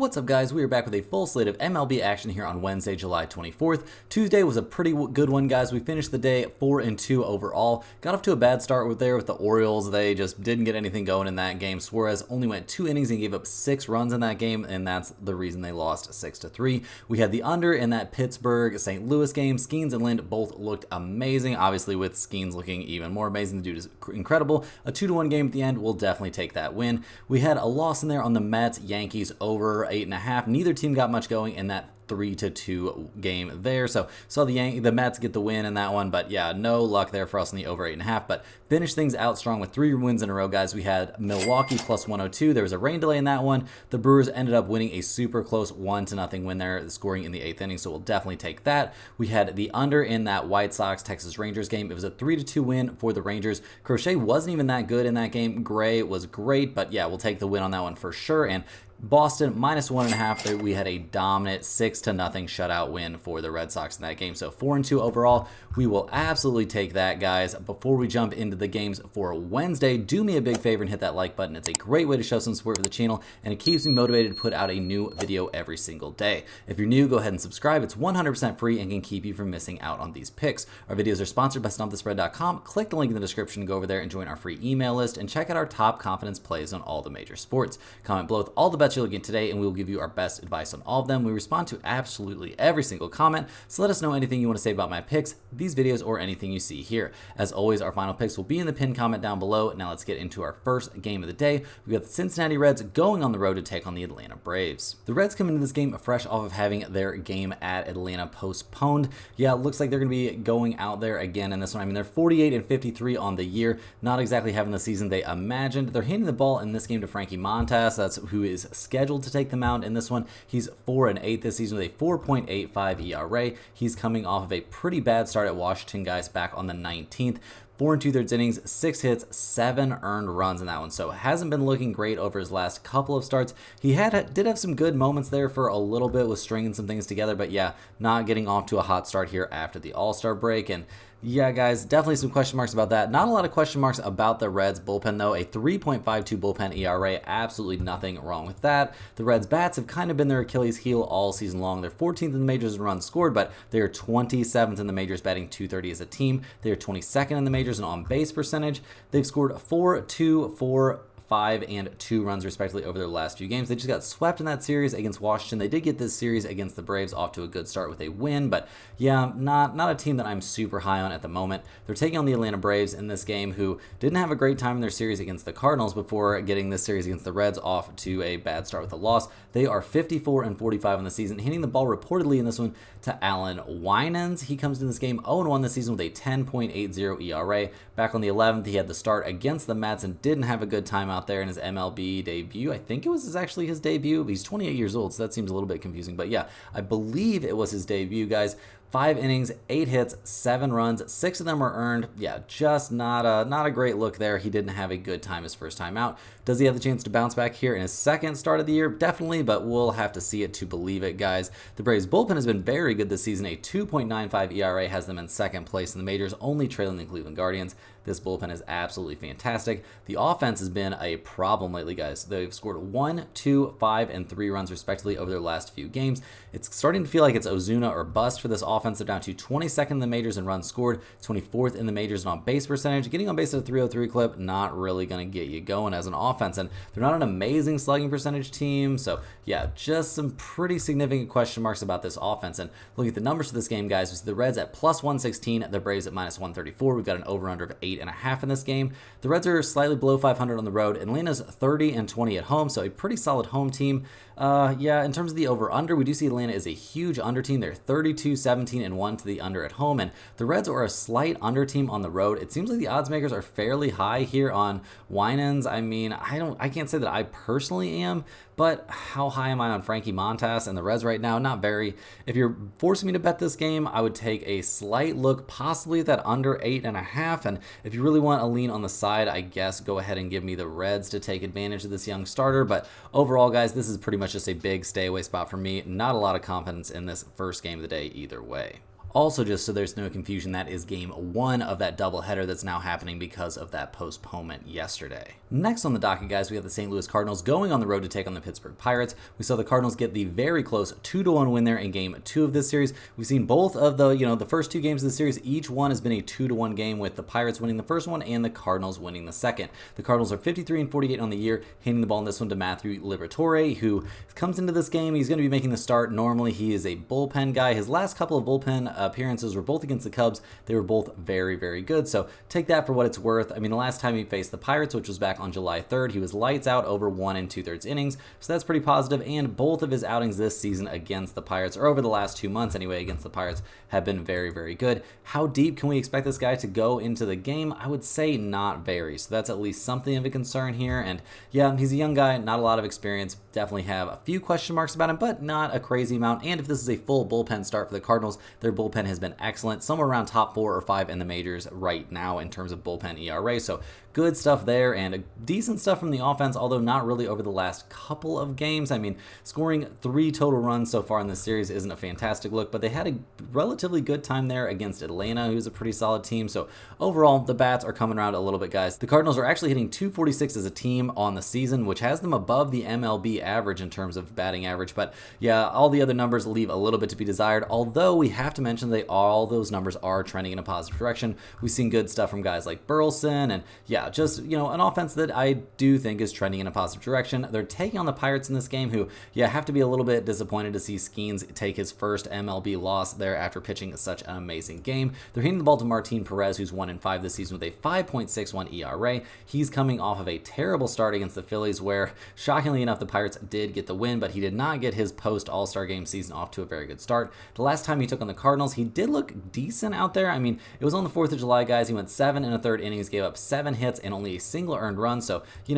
What's up, guys? We are back with a full slate of MLB action here on Wednesday, July 24th. Tuesday was a pretty good one, guys. We finished the day 4-2 overall. Got off to a bad start with the Orioles. They just didn't get anything going in that game. Suarez only went 2 innings and gave up 6 runs in that game, and that's the reason they lost 6-3. We had the under in that Pittsburgh-St. Louis game. Skeens and Lind both looked amazing. Obviously, with Skeens looking even more amazing. The dude is incredible. A 2-1 game at the end. We'll definitely take that win. We had a loss in there on the Mets, Yankees over 8.5. Neither team got much going in that 3-2 game there. So saw the Mets get the win in that one, but yeah, no luck there for us in the over 8.5. But finished things out strong with 3 wins in a row, guys. We had Milwaukee plus 102. There was a rain delay in that one. The Brewers ended up winning a super close 1-0 win there, scoring in the 8th inning. So we'll definitely take that. We had the under in that White Sox Texas Rangers game. It was a 3-2 win for the Rangers. Crochet wasn't even that good in that game. Gray was great, but yeah, we'll take the win on that one for sure. And Boston minus 1.5. We had a dominant 6-0 shutout win for the Red Sox in that game. So 4-2 overall. We will absolutely take that, guys. Before we jump into the games for Wednesday, do me a big favor and hit that like button. It's a great way to show some support for the channel, and it keeps me motivated to put out a new video every single day. If you're new, go ahead and subscribe. It's 100% free and can keep you from missing out on these picks. Our videos are sponsored by StumpTheSpread.com. Click the link in the description to go over there and join our free email list and check out our top confidence plays on all the major sports. Comment below with all the bets you're looking at today, and we will give you our best advice on all of them. We respond to absolutely every single comment, so let us know anything you want to say about my picks, these videos, or anything you see here. As always, our final picks will be in the pinned comment down below. Now let's get into our first game of the day. We got the Cincinnati Reds going on the road to take on the Atlanta Braves. The Reds come into this game fresh off of having their game at Atlanta postponed. Yeah, it looks like they're going to be going out there again in this one. I mean, they're 48-53 on the year, not exactly having the season they imagined. They're handing the ball in this game to Frankie Montas. That's who is scheduled to take the mound in this one. He's 4-8 this season with a 4.85 ERA. He's coming off of a pretty bad start at Washington, guys, back on the 19th. 4 2/3 innings, 6 hits, 7 earned runs in that one. So hasn't been looking great over his last couple of starts. He did have some good moments there for a little bit with stringing some things together, but yeah, not getting off to a hot start here after the All-Star break. And yeah, guys, definitely some question marks about that. Not a lot of question marks about the Reds bullpen, though. A 3.52 bullpen ERA, absolutely nothing wrong with that. The Reds bats have kind of been their Achilles heel all season long. They're 14th in the majors in runs scored, but they are 27th in the majors, batting .230 as a team. They are 22nd in the majors in on-base percentage. They've scored 4, 2, 4, 5, and 2 runs respectively over their last few games. They just got swept in that series against Washington. They did get this series against the Braves off to a good start with a win, but yeah, not a team that I'm super high on at the moment. They're taking on the Atlanta Braves in this game, who didn't have a great time in their series against the Cardinals before getting this series against the Reds off to a bad start with a loss. They are 54-45 in the season, hitting the ball reportedly in this one to Alan Winans. He comes in this game 0-1 this season with a 10.80 ERA. Back on the 11th, he had the start against the Mets and didn't have a good time out there in his MLB debut. I think it was actually his debut. He's 28 years old, so that seems a little bit confusing. But yeah, I believe it was his debut, guys. 5 innings, 8 hits, 7 runs, 6 of them were earned. Yeah, just not a great look there. He didn't have a good time his first time out. Does he have the chance to bounce back here in his second start of the year? Definitely, but we'll have to see it to believe it, guys. The Braves bullpen has been very good this season. A 2.95 ERA has them in second place in the majors, only trailing the Cleveland Guardians. This bullpen is absolutely fantastic. The offense has been a problem lately, guys. They've scored 1, 2, 5, and 3 runs respectively over their last few games. It's starting to feel like it's Ozuna or bust for this offense. They're down to 22nd in the majors in runs scored, 24th in the majors in on-base percentage. Getting on base at a 303 clip, not really going to get you going as an offense. And they're not an amazing slugging percentage team. So yeah, just some pretty significant question marks about this offense. And looking at the numbers for this game, guys, we see the Reds at plus 116, the Braves at minus 134. We've got an over-under of 8.5 in this game. The Reds are slightly below 500 on the road. Atlanta's 30-20 at home, so a pretty solid home team. Yeah, in terms of the over-under, we do see Atlanta is a huge under team. They're 32-17-1 to the under at home, and the Reds are a slight under team on the road. It seems like the odds makers are fairly high here on Winans. I mean, I can't say that I personally am, but how high am I on Frankie Montas and the Reds right now? Not very. If you're forcing me to bet this game, I would take a slight look, possibly at that under 8.5. And if you really want a lean on the side, I guess go ahead and give me the Reds to take advantage of this young starter. But overall, guys, this is pretty much just a big stay away spot for me. Not a lot of confidence in this first game of the day either way. Also, just so there's no confusion, that is game 1 of that doubleheader that's now happening because of that postponement yesterday. Next on the docket, guys, we have the St. Louis Cardinals going on the road to take on the Pittsburgh Pirates. We saw the Cardinals get the very close 2-1 win there in game 2 of this series. We've seen both of the first 2 games of the series. Each one has been a 2-1 game, with the Pirates winning the first one and the Cardinals winning the second. The Cardinals are 53-48 on the year, handing the ball in this one to Matthew Liberatore, who comes into this game. He's going to be making the start. Normally, he is a bullpen guy. His last couple of bullpen appearances were both against the Cubs. They were both very, very good. So take that for what it's worth. I mean, the last time he faced the Pirates, which was back on July 3rd, he was lights out over 1 2/3 innings. So that's pretty positive. And both of his outings this season against the Pirates, or over the last 2 months anyway, against the Pirates, have been very, very good. How deep can we expect this guy to go into the game? I would say not very. So that's at least something of a concern here. And yeah, he's a young guy, not a lot of experience. Definitely have a few question marks about him, but not a crazy amount. And if this is a full bullpen start for the Cardinals, their bullpen has been excellent, somewhere around top 4 or 5 in the majors right now in terms of bullpen ERA. So good stuff there, and decent stuff from the offense, although not really over the last couple of games. I mean, scoring 3 total runs so far in this series isn't a fantastic look, but they had a relatively good time there against Atlanta, who's a pretty solid team. So overall, the bats are coming around a little bit, guys. The Cardinals are actually hitting .246 as a team on the season, which has them above the MLB average in terms of batting average. But yeah, all the other numbers leave a little bit to be desired, although we have to mention all those numbers are trending in a positive direction. We've seen good stuff from guys like Burleson, and yeah, just, an offense that I do think is trending in a positive direction. They're taking on the Pirates in this game, who, have to be a little bit disappointed to see Skeens take his first MLB loss there after pitching such an amazing game. They're handing the ball to Martin Perez, who's 1-5 this season with a 5.61 ERA. He's coming off of a terrible start against the Phillies, where, shockingly enough, the Pirates did get the win, but he did not get his post-All-Star game season off to a very good start. The last time he took on the Cardinals, he did look decent out there. I mean, it was on the 4th of July, guys. He went 7 1/3 innings, gave up 7 hits, and only a single earned run. So, he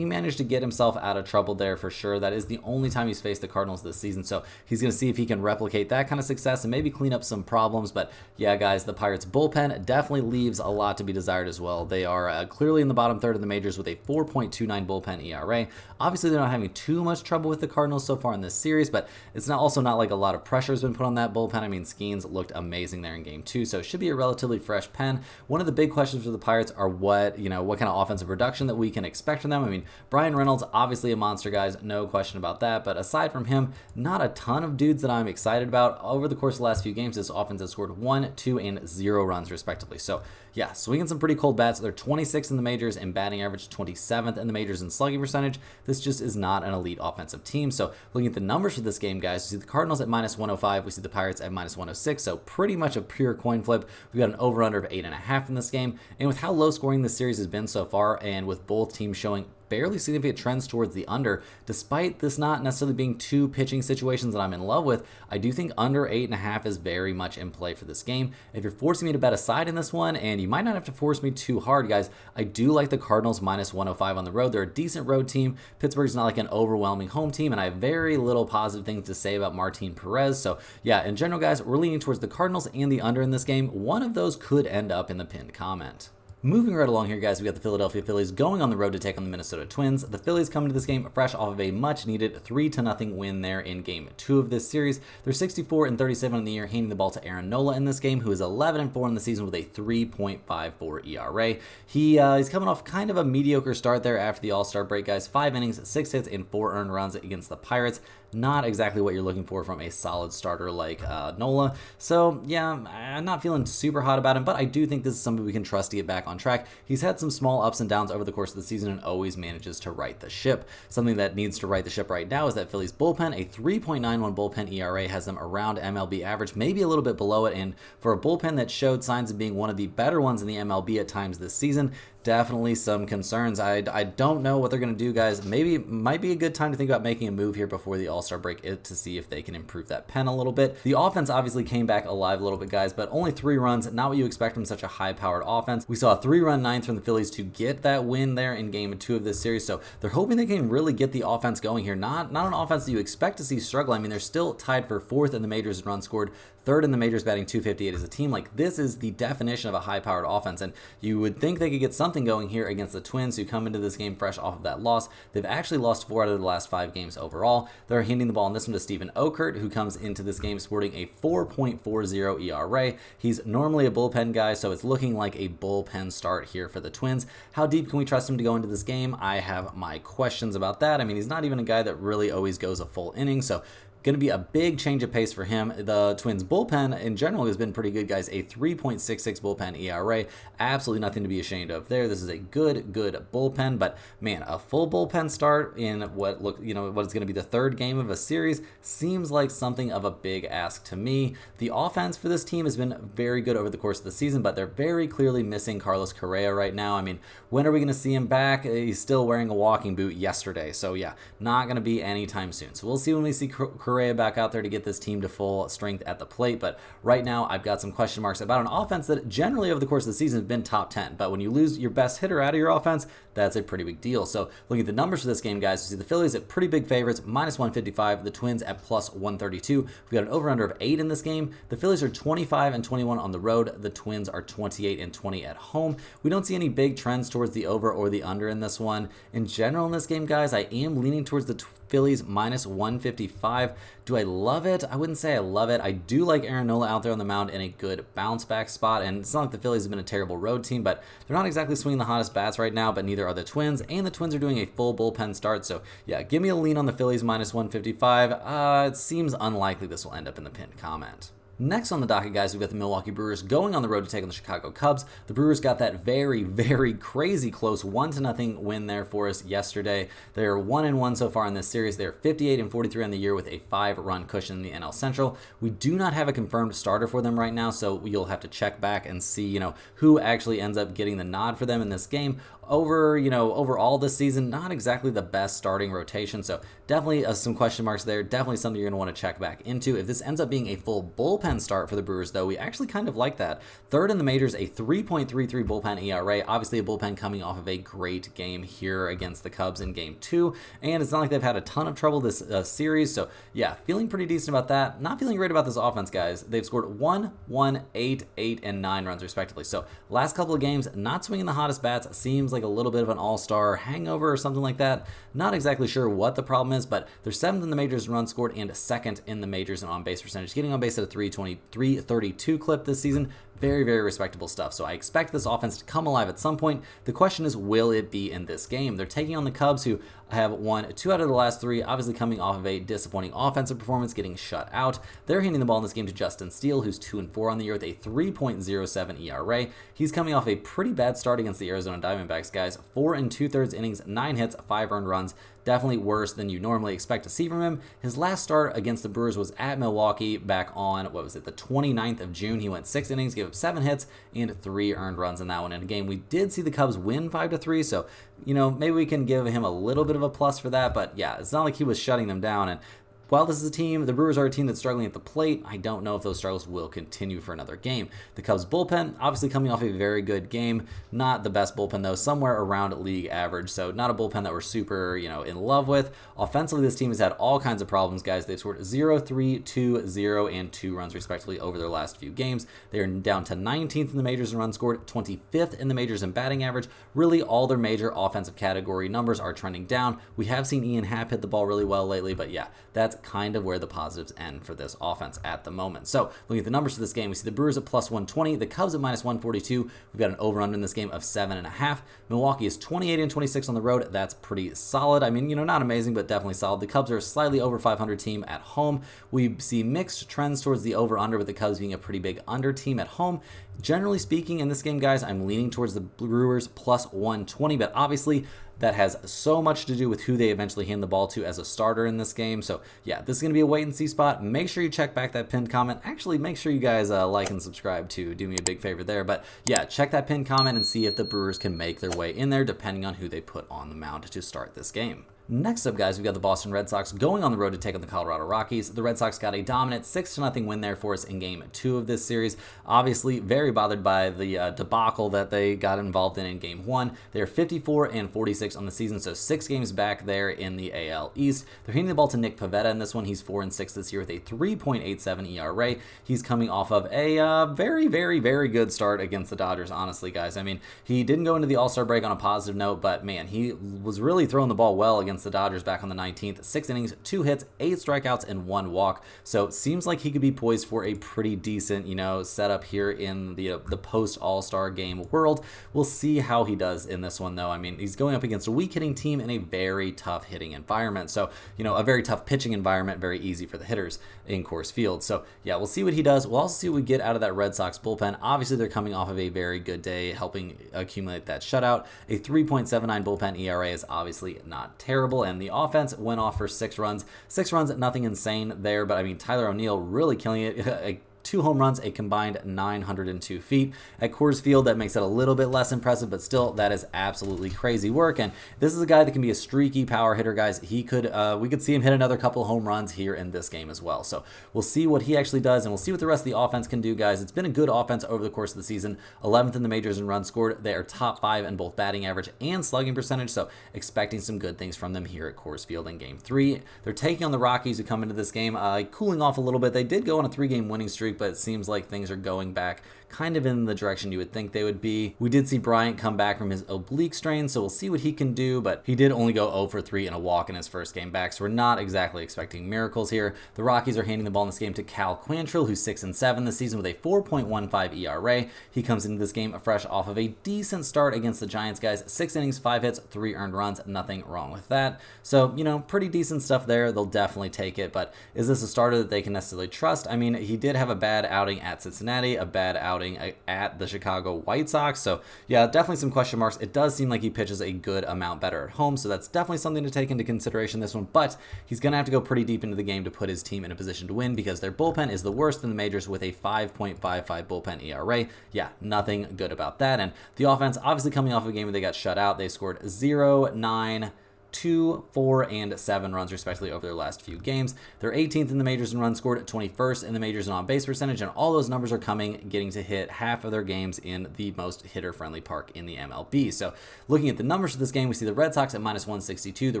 managed to get himself out of trouble there for sure. That is the only time he's faced the Cardinals this season. So he's going to see if he can replicate that kind of success and maybe clean up some problems. But yeah, guys, the Pirates bullpen definitely leaves a lot to be desired as well. They are clearly in the bottom third of the majors with a 4.29 bullpen ERA. Obviously, they're not having too much trouble with the Cardinals so far in this series, but it's also not like a lot of pressure has been put on that bullpen. I mean, Skeens looked amazing there in game 2, so it should be a relatively fresh pen. One of the big questions for the Pirates are what kind of offensive production that we can expect from them. I mean, Brian Reynolds, obviously a monster, guys, no question about that, but aside from him, not a ton of dudes that I'm excited about. Over the course of the last few games, this offense has scored 1, 2, and 0 runs respectively. So yeah, swinging some pretty cold bats. They're 26th in the majors in batting average, 27th in the majors in slugging percentage. This just is not an elite offensive team. So looking at the numbers for this game, guys, we see the Cardinals at -105. We see the Pirates at -106. So pretty much a pure coin flip. We've got an over-under of 8.5 in this game. And with how low scoring this series has been so far, and with both teams showing fairly significant trends towards the under, despite this not necessarily being 2 pitching situations that I'm in love with, I do think under 8.5 is very much in play for this game. If you're forcing me to bet a side in this one, and you might not have to force me too hard, guys, I do like the Cardinals -105 on the road. They're a decent road team. Pittsburgh's not like an overwhelming home team, and I have very little positive things to say about Martin Perez. So yeah, in general, guys, we're leaning towards the Cardinals and the under in this game. One of those could end up in the pinned comment. Moving right along here, guys, we got the Philadelphia Phillies going on the road to take on the Minnesota Twins. The Phillies come into this game fresh off of a much-needed 3-0 win there in Game 2 of this series. They're 64-37 on the year, handing the ball to Aaron Nola in this game, who is 11-4 in the season with a 3.54 ERA. He's coming off kind of a mediocre start there after the All-Star break, guys. 5 innings, 6 hits, and 4 earned runs against the Pirates. Not exactly what you're looking for from a solid starter like Nola. So yeah, I'm not feeling super hot about him, but I do think this is somebody we can trust to get back on track. He's had some small ups and downs over the course of the season and always manages to right the ship. Something that needs to right the ship right now is that Phillies bullpen. A 3.91 bullpen ERA has them around MLB average, maybe a little bit below it, and for a bullpen that showed signs of being one of the better ones in the MLB at times this season, definitely some concerns. I don't know what they're going to do, guys. Maybe it might be a good time to think about making a move here before the All-Star break to see if they can improve that pen a little bit. The offense obviously came back alive a little bit, guys, but only 3 runs, not what you expect from such a high-powered offense. We saw a 3-run ninth from the Phillies to get that win there in Game 2 of this series, so they're hoping they can really get the offense going here. Not an offense that you expect to see struggle. I mean, they're still tied for 4th in the majors in runs scored, 3rd in the majors batting .258 as a team. Like, this is the definition of a high-powered offense, and you would think they could get something something going here against the Twins, who come into this game fresh off of that loss. They've actually lost 4 out of the last 5 games overall. They're handing the ball in this one to Stephen Okert, who comes into this game sporting a 4.40 ERA. He's normally a bullpen guy, so it's looking like a bullpen start here for the Twins. How deep can we trust him to go into this game? I have my questions about that. I mean, he's not even a guy that really always goes a full inning, so going to be a big change of pace for him. The Twins bullpen in general has been pretty good, guys. A 3.66 bullpen ERA. Absolutely nothing to be ashamed of there. This is a good bullpen, but man, a full bullpen start in what is going to be the 3rd game of a series seems like something of a big ask to me. The offense for this team has been very good over the course of the season, but they're very clearly missing Carlos Correa right now. I mean, when are we going to see him back? He's still wearing a walking boot yesterday, so yeah, not going to be anytime soon. So we'll see when we see Correa back out there to get this team to full strength at the plate. But right now, I've got some question marks about an offense that generally over the course of the season has been top 10. But when you lose your best hitter out of your offense, that's a pretty big deal. So looking at the numbers for this game, guys, we see the Phillies at pretty big favorites, -155. The Twins at +132. We've got an over-under of 8 in this game. The Phillies are 25-21 on the road. The Twins are 28-20 at home. We don't see any big trends towards the over or the under in this one. In general in this game, guys, I am leaning towards the Phillies -155. Do I love it? I wouldn't say I love it. I do like Aaron Nola out there on the mound in a good bounce back spot, and it's not like the Phillies have been a terrible road team, but they're not exactly swinging the hottest bats right now, but neither are the Twins, and the Twins are doing a full bullpen start, so yeah, give me a lean on the Phillies -155. It seems unlikely this will end up in the pinned comment. Next on the docket, guys, we've got the Milwaukee Brewers going on the road to take on the Chicago Cubs. The Brewers got that very crazy close 1-0 win there for us yesterday. They're 1-1 so far in this series. They're 58-43 on the year with a 5-run cushion in the NL Central. We do not have a confirmed starter for them right now, so you'll have to check back and see, who actually ends up getting the nod for them in this game. Overall this season, not exactly the best starting rotation, so definitely some question marks there. Definitely something you're going to want to check back into. If this ends up being a full bullpen start for the Brewers, though, we actually kind of like that. 3rd in the majors, a 3.33 bullpen ERA. Obviously, a bullpen coming off of a great game here against the Cubs in Game 2, and it's not like they've had a ton of trouble this series, so yeah, feeling pretty decent about that. Not feeling great about this offense, guys. They've scored 1, 8, and 9 runs, respectively, so last couple of games, not swinging the hottest bats. Seems like a little bit of an all-star hangover or something like that. Not exactly sure what the problem is, but they're 7th in the majors in runs scored and 2nd in the majors in on-base percentage, getting on base at a 332 clip this season. Very respectable stuff. So I expect this offense to come alive at some point. The question is, will it be in this game? They're taking on the Cubs, who have won 2 out of the last 3, obviously coming off of a disappointing offensive performance, getting shut out. They're handing the ball in this game to Justin Steele, who's 2-4 on the year with a 3.07 ERA. He's coming off a pretty bad start against the Arizona Diamondbacks, guys. 4 2/3 innings, 9 hits, 5 earned runs. Definitely worse than you normally expect to see from him. His last start against the Brewers was at Milwaukee back on, the 29th of June. He went 6 innings, gave up 7 hits, and 3 earned runs in that one. In a game, we did see the Cubs win 5-3, so, maybe we can give him a little bit of a plus for that, but yeah, it's not like he was shutting them down, and while this is a team, the Brewers are a team that's struggling at the plate, I don't know if those struggles will continue for another game. The Cubs bullpen, obviously coming off a very good game. Not the best bullpen, though, somewhere around league average, so not a bullpen that we're super, in love with. Offensively, this team has had all kinds of problems, guys. They've scored 0, 3, 2, 0, and 2 runs, respectively, over their last few games. They are down to 19th in the majors in runs scored, 25th in the majors in batting average. Really, all their major offensive category numbers are trending down. We have seen Ian Happ hit the ball really well lately, but yeah, that's kind of where the positives end for this offense at the moment. So looking at the numbers for this game, we see the Brewers at +120, the Cubs at -142. We've got an over-under in this game of 7.5. Milwaukee is 28-26 on the road. That's pretty solid. I mean, not amazing, but definitely solid. The Cubs are a slightly over 500 team at home. We see mixed trends towards the over-under, with the Cubs being a pretty big under team at home. Generally speaking, in this game, guys, I'm leaning towards the Brewers +120, but obviously that has so much to do with who they eventually hand the ball to as a starter in this game. So yeah, this is going to be a wait-and-see spot. Make sure you check back that pinned comment. Actually, make sure you guys like and subscribe too. Do me a big favor there. But yeah, check that pinned comment and see if the Brewers can make their way in there, depending on who they put on the mound to start this game. Next up, guys, we've got the Boston Red Sox going on the road to take on the Colorado Rockies. The Red Sox got a dominant 6-0 win there for us in Game 2 of this series. Obviously, very bothered by the debacle that they got involved in Game 1. They're 54-46 on the season, so 6 games back there in the AL East. They're hitting the ball to Nick Pivetta in this one. He's 4-6 this year with a 3.87 ERA. He's coming off of a very, very, very good start against the Dodgers, honestly, guys. I mean, he didn't go into the All-Star break on a positive note, but man, he was really throwing the ball well against the Dodgers back on the 19th. 6 innings, 2 hits, 8 strikeouts, and 1 walk. So it seems like he could be poised for a pretty decent, setup here in the post All-Star game world. We'll see how he does in this one, though. I mean, he's going up against a weak hitting team in a very tough hitting environment. So, a very tough pitching environment, very easy for the hitters in Coors Field. So, yeah, we'll see what he does. We'll also see what we get out of that Red Sox bullpen. Obviously, they're coming off of a very good day, helping accumulate that shutout. A 3.79 bullpen ERA is obviously not terrible, and the offense went off for 6 runs. 6 runs, nothing insane there, but I mean, Tyler O'Neill really killing it. 2 home runs, a combined 902 feet. At Coors Field, that makes it a little bit less impressive, but still, that is absolutely crazy work. And this is a guy that can be a streaky power hitter, guys. We could see him hit another couple home runs here in this game as well. So we'll see what he actually does, and we'll see what the rest of the offense can do, guys. It's been a good offense over the course of the season. 11th in the majors in runs scored. They are top 5 in both batting average and slugging percentage, so expecting some good things from them here at Coors Field in Game 3. They're taking on the Rockies, who come into this game cooling off a little bit. They did go on a 3-game winning streak, but it seems like things are going back kind of in the direction you would think they would be. We did see Bryant come back from his oblique strain, so we'll see what he can do, but he did only go 0 for 3 in a walk in his first game back, so we're not exactly expecting miracles here. The Rockies are handing the ball in this game to Cal Quantrill, who's 6-7 this season with a 4.15 ERA. He comes into this game fresh off of a decent start against the Giants, guys. 6 innings, 5 hits, 3 earned runs, nothing wrong with that. So, pretty decent stuff there. They'll definitely take it, but is this a starter that they can necessarily trust? I mean, he did have a bad outing at Cincinnati, a bad outing at the Chicago White Sox. So yeah, definitely some question marks. It does seem like he pitches a good amount better at home, so that's definitely something to take into consideration this one, but he's going to have to go pretty deep into the game to put his team in a position to win because their bullpen is the worst in the majors with a 5.55 bullpen ERA. Yeah, nothing good about that. And the offense, obviously coming off a game where they got shut out, they scored 0, 9, 2, 4, and 7 runs respectively over their last few games. They're 18th in the majors in runs scored, 21st in the majors in on-base percentage, and all those numbers are getting to hit half of their games in the most hitter-friendly park in the MLB. So looking at the numbers for this game, we see the Red Sox at -162, the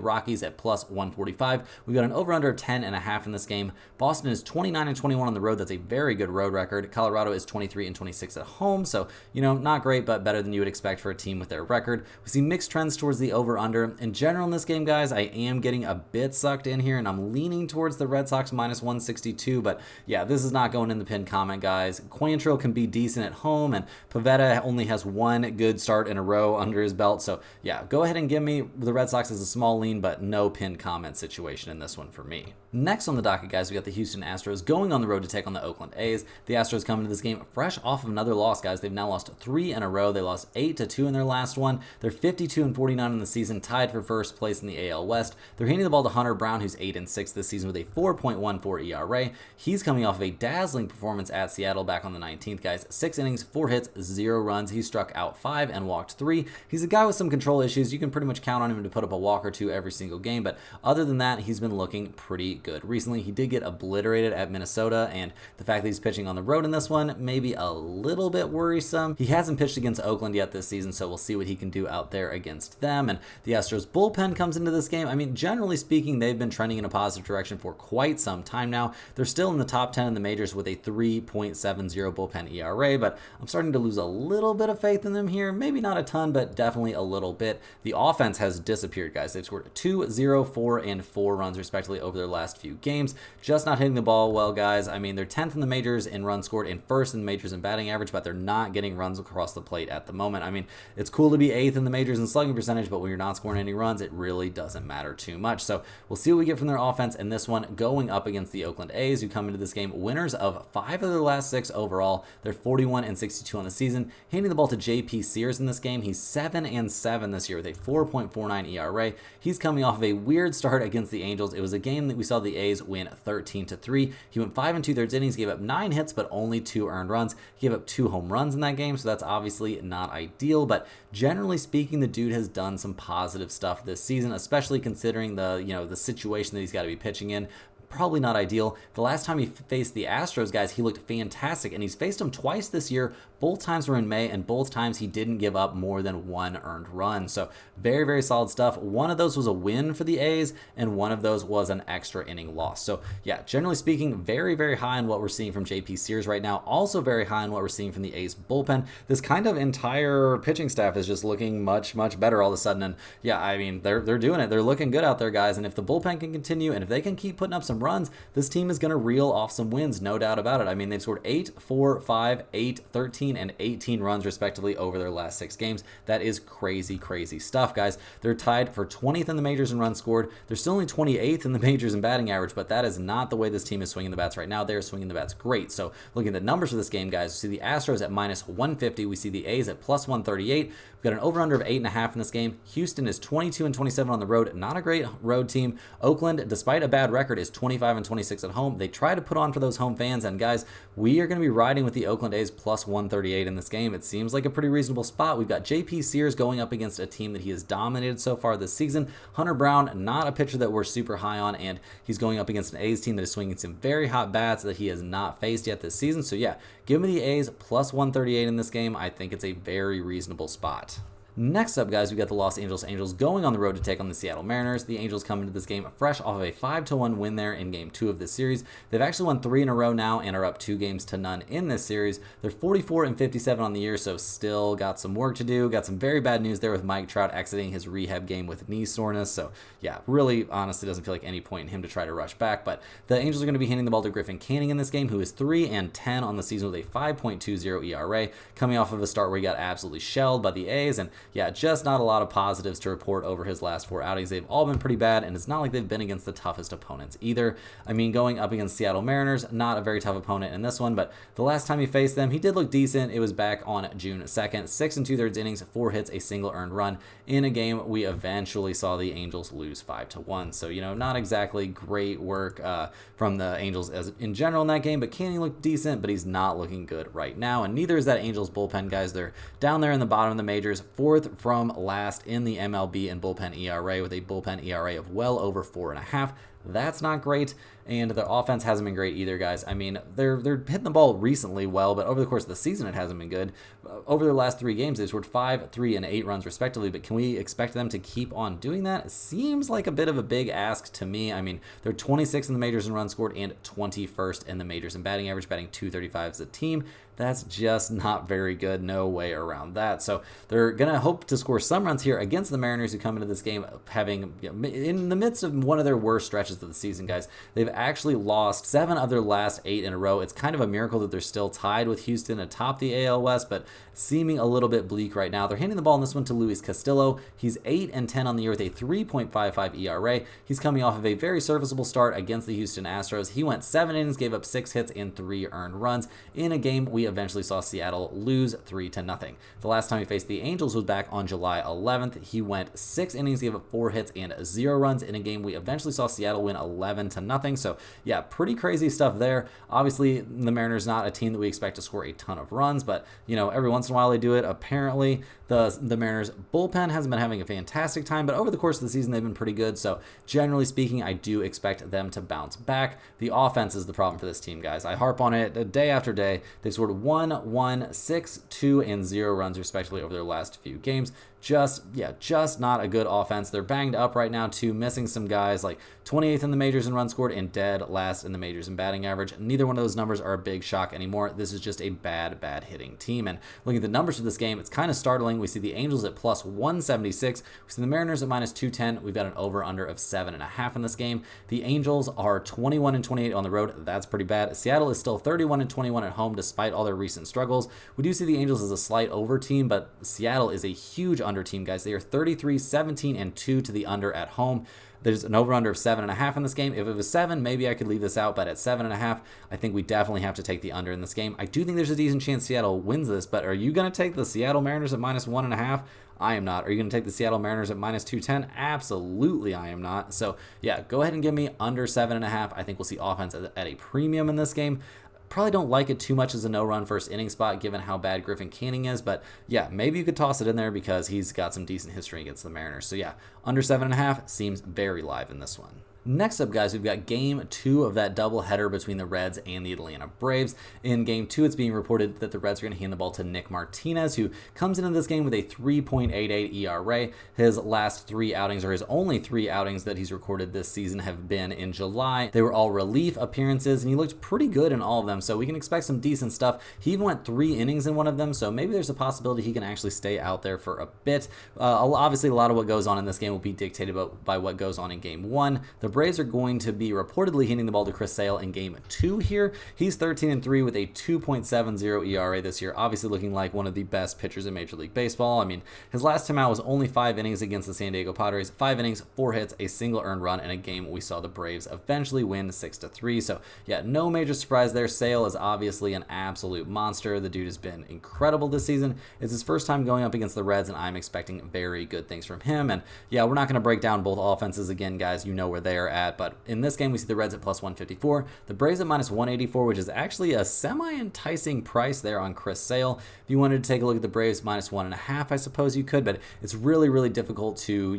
Rockies at +145. We've got an over-under of 10.5 in this game. Boston is 29-21 on the road. That's a very good road record. Colorado is 23-26 at home, so, not great, but better than you would expect for a team with their record. We see mixed trends towards the over-under. In general, in this game, guys, I am getting a bit sucked in here, and I'm leaning towards the Red Sox -162, but yeah, this is not going in the pinned comment, guys. Quantrill can be decent at home, and Pivetta only has 1 good start in a row under his belt, so yeah, go ahead and give me the Red Sox as a small lean, but no pinned comment situation in this one for me. Next on the docket, guys, we got the Houston Astros going on the road to take on the Oakland A's. The Astros come into this game fresh off of another loss, guys. They've now lost 3 in a row. They lost 8-2 in their last one. They're 52-49 in the season, tied for first place in the AL West. They're handing the ball to Hunter Brown, who's 8-6 this season with a 4.14 ERA. He's coming off of a dazzling performance at Seattle back on the 19th, guys. 6 innings, 4 hits, 0 runs. He struck out 5 and walked 3. He's a guy with some control issues. You can pretty much count on him to put up a walk or 2 every single game, but other than that, he's been looking pretty good. Recently, he did get obliterated at Minnesota, and the fact that he's pitching on the road in this one may be a little bit worrisome. He hasn't pitched against Oakland yet this season, so we'll see what he can do out there against them. And the Astros bullpen comes into this game. I mean, generally speaking, they've been trending in a positive direction for quite some time now. They're still in the top 10 in the majors with a 3.70 bullpen ERA, but I'm starting to lose a little bit of faith in them here. Maybe not a ton, but definitely a little bit. The offense has disappeared, guys. They've scored 2, 0, 4, and 4 runs respectively over their last few games. Just not hitting the ball well, guys. I mean, they're 10th in the majors in runs scored and 1st in the majors in batting average, but they're not getting runs across the plate at the moment. I mean, it's cool to be 8th in the majors in slugging percentage, but when you're not scoring any runs, it really doesn't matter too much. So we'll see what we get from their offense in this one, going up against the Oakland A's, who come into this game winners of 5 of their last 6 overall. They're 41-62 on the season. Handing the ball to J.P. Sears in this game. He's 7-7 this year with a 4.49 ERA. He's coming off of a weird start against the Angels. It was a game that we saw the A's win 13-3. He went 5 2/3 innings, gave up 9 hits, but only 2 earned runs. He gave up 2 home runs in that game, so that's obviously not ideal, but generally speaking, the dude has done some positive stuff this season. season, especially considering the situation that he's got to be pitching in. Probably not ideal. The last time he faced the Astros, guys, he looked fantastic, and he's faced them twice this year. Both times were in May, and both times he didn't give up more than one earned run. So very, very solid stuff. One of those was a win for the A's, and one of those was an extra inning loss. So yeah, generally speaking, very, very high on what we're seeing from JP Sears right now. Also very high on what we're seeing from the A's bullpen. This kind of entire pitching staff is just looking much, much better all of a sudden. And yeah, I mean, they're doing it. They're looking good out there, guys. And if the bullpen can continue, and if they can keep putting up some runs, this team is going to reel off some wins, no doubt about it. I mean, they've scored 8, 4, 5, 8, 13, and 18 runs respectively over their last 6 games. That is crazy, crazy stuff, guys. They're tied for 20th in the majors in runs scored. They're still only 28th in the majors in batting average, but that is not the way this team is swinging the bats right now. They're swinging the bats great. So looking at the numbers for this game, guys, we see the Astros at minus 150. We see the A's at plus 138. We've got an over-under of 8.5 in this game. Houston is 22 and 27 on the road. Not a great road team. Oakland, despite a bad record, is 25 and 26 at home. They try to put on for those home fans, and guys, we are going to be riding with the Oakland A's plus 138 in this game. It seems like a pretty reasonable spot. We've got JP Sears going up against a team that he has dominated so far this season. Hunter Brown, not a pitcher that we're super high on, and he's going up against an A's team that is swinging some very hot bats that he has not faced yet this season. So yeah, give me the A's plus 138 in this game. I think it's a very reasonable spot. Next up, guys, we got the Los Angeles Angels going on the road to take on the Seattle Mariners. The Angels come into this game fresh off of a 5-1 win there in Game 2 of this series. They've actually won 3 in a row now and are up 2-0 in this series. They're 44 and 57 on the year, so still got some work to do. Got some very bad news there with Mike Trout exiting his rehab game with knee soreness. So yeah, really honestly doesn't feel like any point in him to try to rush back. But the Angels are going to be handing the ball to Griffin Canning in this game, who is 3 and 10 on the season with a 5.20 ERA, coming off of a start where he got absolutely shelled by the A's. And yeah, just not a lot of positives to report over his last 4 outings. They've all been pretty bad, and it's not like they've been against the toughest opponents either. I mean, going up against Seattle Mariners, not a very tough opponent in this one, but the last time he faced them, he did look decent. It was back on June 2nd. 6 2/3 innings, 4 hits, a single earned run in a game we eventually saw the Angels lose 5-1. So, not exactly great work from the Angels as in general in that game, but Canning looked decent, but he's not looking good right now, and neither is that Angels bullpen, guys. They're down there in the bottom of the majors, 4th from last in the MLB in bullpen ERA with a bullpen ERA of well over 4.5. That's not great, and their offense hasn't been great either, guys. I mean, they're hitting the ball recently well, but over the course of the season, it hasn't been good. Over their last 3 games, they've scored 5, 3, and 8 runs respectively, but can we expect them to keep on doing that? It seems like a bit of a big ask to me. I mean, they're 26th in the majors in runs scored and 21st in the majors in batting average, batting .235 as a team. That's just not very good. No way around that. So they're going to hope to score some runs here against the Mariners, who come into this game having, in the midst of one of their worst stretches of the season, guys. They've actually lost 7 of their last 8 in a row. It's kind of a miracle that they're still tied with Houston atop the AL West, but seeming a little bit bleak right now. They're handing the ball in this one to Luis Castillo. He's 8 and 10 on the year with a 3.55 ERA. He's coming off of a very serviceable start against the Houston Astros. He went 7 innings, gave up 6 hits and 3 earned runs in a game we eventually saw Seattle lose 3-0. The last time he faced the Angels was back on July 11th. He went 6 innings, gave up 4 hits and 0 runs in a game we eventually saw Seattle win 11-0. So yeah, pretty crazy stuff there. Obviously, the Mariners not a team that we expect to score a ton of runs, but every once in a while they do it. Apparently, the Mariners bullpen hasn't been having a fantastic time, but over the course of the season they've been pretty good. So generally speaking, I do expect them to bounce back. The offense is the problem for this team, guys. I harp on it day after day. They've scored 1, 6, 2, and 0 runs respectively over their last few games. Just not a good offense. They're banged up right now too, missing some guys, like 28th in the majors in runs scored and dead last in the majors in batting average. Neither one of those numbers are a big shock anymore. This is just a bad hitting team. And looking at the numbers for this game, it's kind of startling. We see the Angels at plus 176. We see the Mariners at minus 210. We've got an over-under of 7.5 in this game. The Angels are 21 and 28 on the road. That's pretty bad. Seattle is still 31 and 21 at home despite all their recent struggles. We do see the Angels as a slight over team, but Seattle is a huge under team, guys. They are 33, 17, and 2 to the under at home. There's an over-under of 7.5 in this game. If it was 7, maybe I could leave this out, but at 7.5, I think we definitely have to take the under in this game. I do think there's a decent chance Seattle wins this, but are you going to take the Seattle Mariners at minus 1.5? I am not. Are you going to take the Seattle Mariners at minus 210? Absolutely, I am not. So, yeah, go ahead and give me under 7.5. I think we'll see offense at a premium in this game. Probably don't like it too much as a no-run first inning spot given how bad Griffin Canning is, but yeah, maybe you could toss it in there because he's got some decent history against the Mariners. So yeah, under 7.5 seems very live in this one. Next up, guys, we've got Game 2 of that doubleheader between the Reds and the Atlanta Braves. In Game 2, it's being reported that the Reds are going to hand the ball to Nick Martinez, who comes into this game with a 3.88 ERA. His last 3 outings, or his only 3 outings that he's recorded this season, have been in July. They were all relief appearances, and he looked pretty good in all of them, so we can expect some decent stuff. He even went 3 innings in one of them, so maybe there's a possibility he can actually stay out there for a bit. Obviously, a lot of what goes on in this game will be dictated by what goes on in Game 1. The Braves are going to be reportedly handing the ball to Chris Sale in Game 2 here. He's 13-3 with a 2.70 ERA this year, obviously looking like one of the best pitchers in Major League Baseball. I mean, his last time out was only 5 innings against the San Diego Padres. 5 innings, 4 hits, a single earned run, in a game we saw the Braves eventually win 6-3. So yeah, no major surprise there. Sale is obviously an absolute monster. The dude has been incredible this season. It's his first time going up against the Reds, and I'm expecting very good things from him. And yeah, we're not going to break down both offenses again, guys. You know where they are at. But in this game, we see the Reds at plus 154, the Braves at minus 184, which is actually a semi-enticing price there on Chris Sale. If you wanted to take a look at the Braves minus 1.5, I suppose you could, but it's really, really difficult to,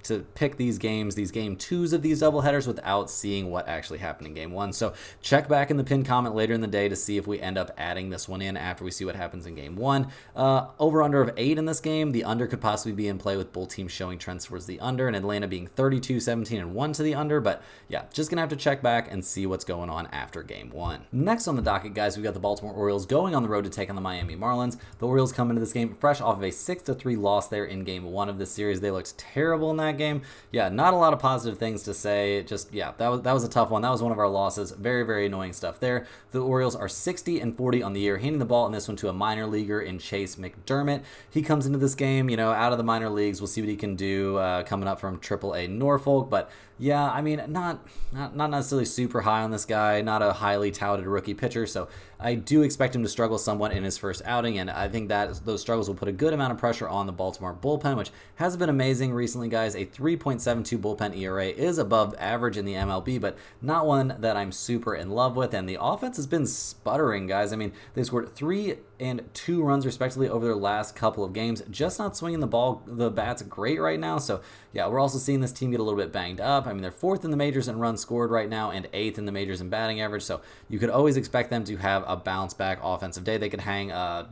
to pick these games, these Game 2s of these doubleheaders without seeing what actually happened in Game 1. So check back in the pinned comment later in the day to see if we end up adding this one in after we see what happens in Game 1. Over-under of 8 in this game. The under could possibly be in play with both teams showing trends towards the under, and Atlanta being 32-17-1 to the under, but yeah, just gonna have to check back and see what's going on after Game 1. Next on the docket, guys, we've got the Baltimore Orioles going on the road to take on the Miami Marlins. The Orioles come into this game fresh off of a 6-3 loss there in Game 1 of this series. They looked terrible in that game. Yeah, not a lot of positive things to say. That was a tough one. That was one of our losses. Very, very annoying stuff there. The Orioles are 60-40 on the year, handing the ball in this one to a minor leaguer in Chase McDermott. He comes into this game, out of the minor leagues. We'll see what he can do coming up from AAA Norfolk, but yeah, I mean, not necessarily super high on this guy, not a highly touted rookie pitcher, so I do expect him to struggle somewhat in his first outing, and I think that those struggles will put a good amount of pressure on the Baltimore bullpen, which has been amazing recently, guys. A 3.72 bullpen ERA is above average in the MLB, but not one that I'm super in love with, and the offense has been sputtering, guys. I mean, they scored 3 and 2 runs respectively over their last couple of games, just not swinging the bats great right now, so yeah, we're also seeing this team get a little bit banged up. I mean, they're 4th in the majors in runs scored right now and 8th in the majors in batting average, so you could always expect them to have a bounce back offensive day. They could hang a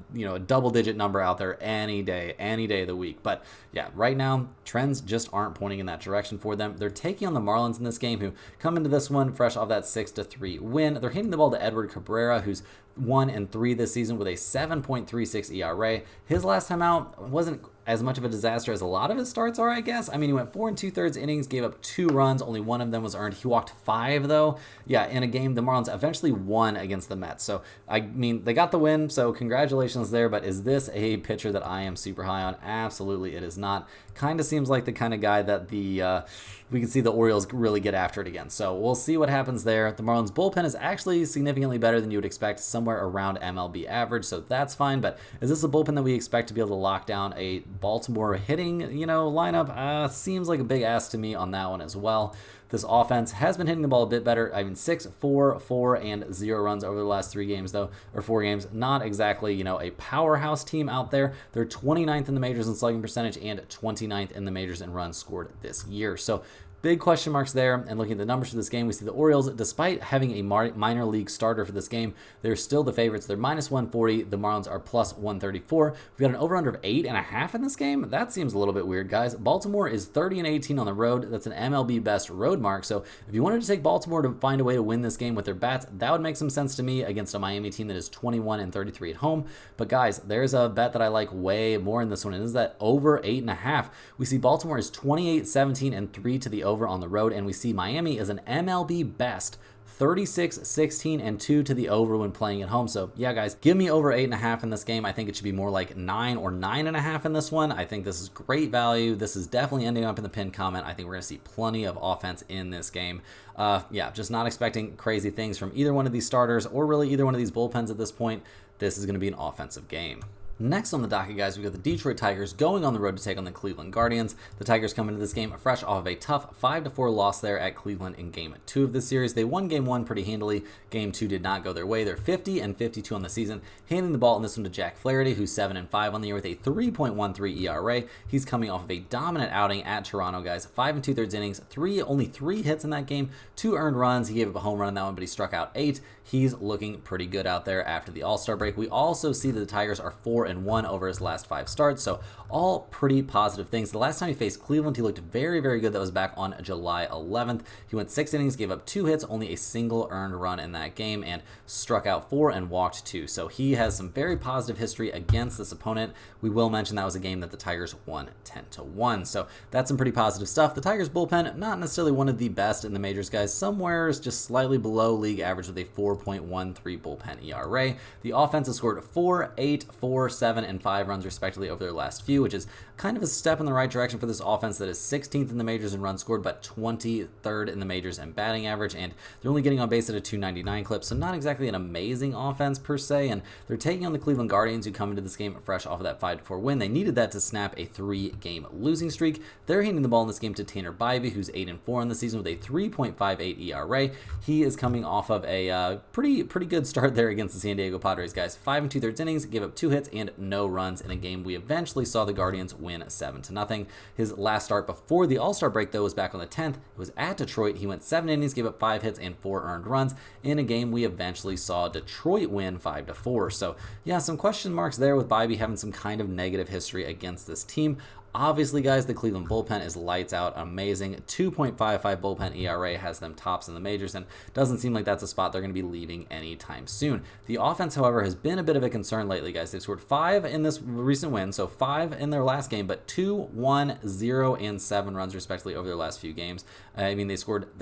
double-digit number out there any day of the week, but yeah, right now, trends just aren't pointing in that direction for them. They're taking on the Marlins in this game, who come into this one fresh off that 6-3 win. They're handing the ball to Edward Cabrera, who's 1-3 this season with a 7.36 ERA. His last time out wasn't as much of a disaster as a lot of his starts are, I guess. I mean, he went 4 2/3 innings, gave up 2 runs, only one of them was earned. He walked 5, though. Yeah, in a game the Marlins eventually won against the Mets. So, I mean, they got the win, so congratulations there, but is this a pitcher that I am super high on? Absolutely, it is not. Kind of seems like the kind of guy that we can see the Orioles really get after it again. So, we'll see what happens there. The Marlins bullpen is actually significantly better than you would expect, somewhere around MLB average, so that's fine, but is this a bullpen that we expect to be able to lock down a Baltimore hitting, lineup? Seems like a big ask to me on that one as well. This offense has been hitting the ball a bit better. I mean, 6, 4, 4, and 0 runs over the last 3 games, though, or 4 games. Not exactly, a powerhouse team out there. They're 29th in the majors in slugging percentage and 29th in the majors in runs scored this year. So big question marks there, and looking at the numbers for this game, we see the Orioles, despite having a minor league starter for this game, they're still the favorites. They're minus 140. The Marlins are plus 134. We've got an over-under of 8.5 in this game. That seems a little bit weird, guys. Baltimore is 30-18 on the road. That's an MLB best road mark, so if you wanted to take Baltimore to find a way to win this game with their bats, that would make some sense to me against a Miami team that is 21-33 at home. But guys, there's a bet that I like way more in this one, and is that over 8.5. We see Baltimore is 28-17-3 to the over on the road, and we see Miami is an MLB best 36-16-2 to the over when playing at home. So yeah, guys, give me over 8.5 in this game. I think it should be more like 9 or 9.5 in this one. I think this is great value. This is definitely ending up in the pinned comment. I think we're going to see plenty of offense in this game. Yeah, just not expecting crazy things from either one of these starters or really either one of these bullpens at this point. This is going to be an offensive game. Next on the docket, guys, we got the Detroit Tigers going on the road to take on the Cleveland Guardians. The Tigers come into this game fresh off of a tough 5-4 loss there at Cleveland in Game 2 of this series. They won Game 1 pretty handily. Game 2 did not go their way. They're 50-52 on the season, handing the ball in this one to Jack Flaherty, who's 7-5 on the year with a 3.13 ERA. He's coming off of a dominant outing at Toronto, guys. 5 2/3 innings, only 3 hits in that game, 2 earned runs. He gave up a home run in that one, but he struck out 8. He's looking pretty good out there after the All-Star break. We also see that the Tigers are 4-1 over his last 5 starts, so all pretty positive things. The last time he faced Cleveland, he looked very, very good. That was back on July 11th. He went 6 innings, gave up 2 hits, only a single earned run in that game, and struck out 4 and walked 2. So he has some very positive history against this opponent. We will mention that was a game that the Tigers won 10-1. So that's some pretty positive stuff. The Tigers bullpen, not necessarily one of the best in the majors, guys. Somewhere is just slightly below league average with a 4.13 bullpen ERA. The offense has scored 4, 8, 4, 7, and 5 runs respectively over their last few, which is kind of a step in the right direction for this offense that is 16th in the majors in runs scored, but 23rd in the majors in batting average, and they're only getting on base at a 299 clip, so not exactly an amazing offense per se, and they're taking on the Cleveland Guardians, who come into this game fresh off of that 5-4 win. They needed that to snap a 3-game losing streak. They're handing the ball in this game to Tanner Bybee, who's 8-4 on the season with a 3.58 ERA. He is coming off of a pretty good start there against the San Diego Padres, guys. 5 2/3 innings, gave up 2 hits and no runs in a game we eventually saw the Guardians win 7-0. His last start before the All-Star break, though, was back on the 10th. It was at Detroit. He went 7 innings, gave up 5 hits and 4 earned runs in a game we eventually saw Detroit win 5-4. So yeah, some question marks there with Bybee having some kind of negative history against this team. Obviously, guys, the Cleveland bullpen is lights out, amazing. 2.55 bullpen ERA has them tops in the majors, and doesn't seem like that's a spot they're going to be leaving anytime soon. The offense, however, has been a bit of a concern lately, guys. They've scored 5 in this recent win, so 5 in their last game, but 2, 1, 0, and 7 runs respectively over their last few games. I mean, they